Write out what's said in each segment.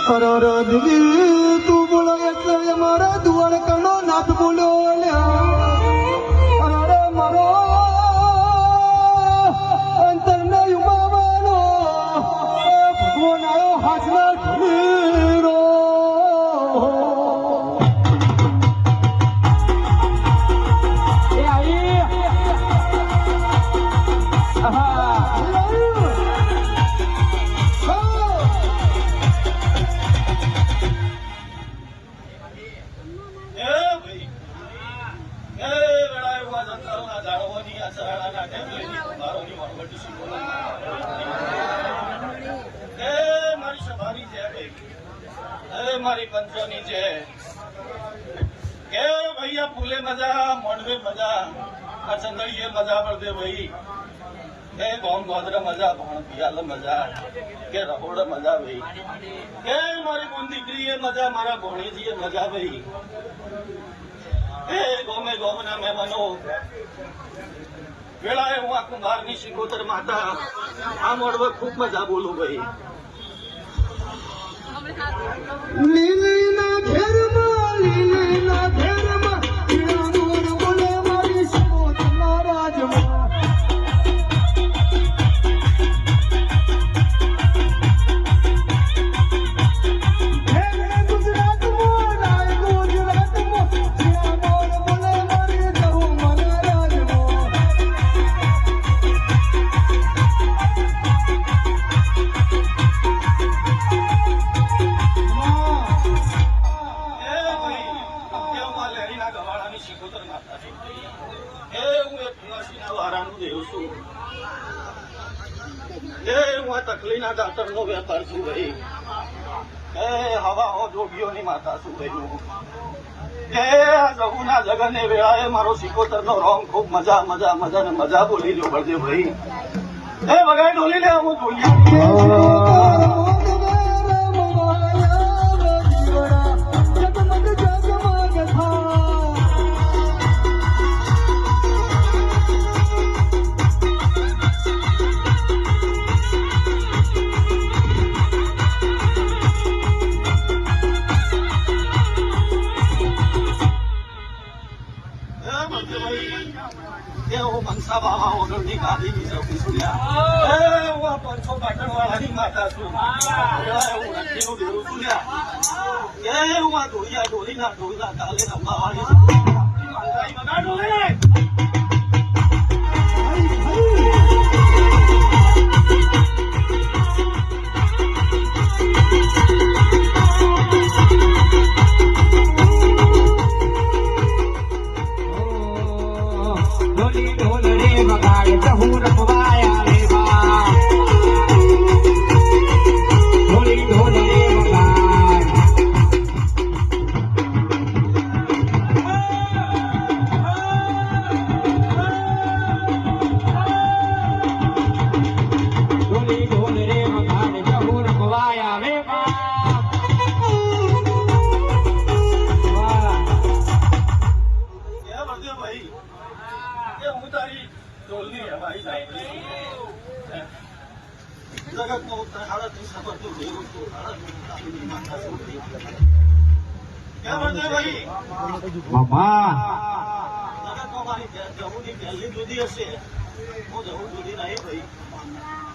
અરર દિલી તું બોલો એટલે મારા દ્વારકાનો નાથ બોલ્યો અરે મારો અંતરને યુમાવાનો ભગવાન આવ્યો હાજના ઢીરો એ આવી મારી પંચોની છે કે ભૈયા ફૂલે મજા મોડવે મજા આ ચંદડીએ મજા પડે ભાઈ કે ગોમ ગોદરા મજા ભણ પિયાલ મજા કે રહોડ મજા ભાઈ કે મારી બોન દીકરીએ મજા મારા ભોણીજીએ મજા ભાઈ એ ગોમે ગોમના મહેમાનો વેળાએ હું આ કુંભારની શિકોતર માતા આ મોડવે ખૂબ મજા બોલું ભાઈ લીલીના ઘેરમાં લીલીના ઘેરમાં ઈરાનોર બોલે મારી શિકોતરના રાજમાં હે ગુજરાતમાં નાય ગુજરાતમાં ઈરાનોર બોલે મારી જહુમાના રાજમાં તકલીના દાતર નો વેપાર છું ભાઈ એ હવા જોગીઓની માતા છું ભાઈ એ જગુના જગને વેળાએ મારો સિકોતર નો રોમ ખૂબ મજા મજા મજા ને મજા બોલી જો પડજે ભાઈ એ વગાઈ ડોલી લે હું મનસા બાબા ઓગળની ગાદીની સૌથી સુલ્યા હું પંચો પાટણ વાળાની માતા છું હું રખીનું દેવું સુલ્યા હું આ ઢોળીના કાલે રમવા વાળી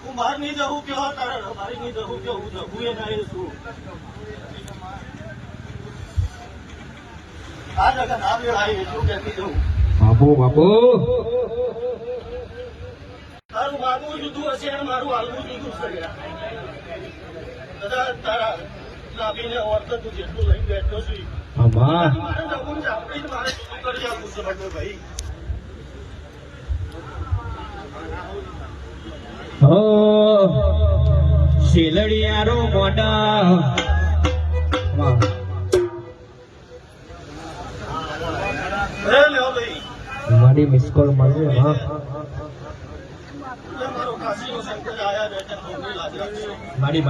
હું બહાર નહીં જવું કે તારા બહાર નહીં જવું કે હું જવું એ ના છું આ જગા ના વેળાએ એટલું કહેતી જવું બાપુ તારું માગવું જુદું હશે અને મારું હાલવું જુદું છે બધા તારા લાભીને ઓર્થ તું જેટલું લઈ બેઠો છું મારે જવું છે આપણે મારે શું કરી આપવું છે ભાઈ શેલડિયારો મોટા મારી મિસ કોલ મળશે મારો કાશીનો શંકર આયા બેઠા માડી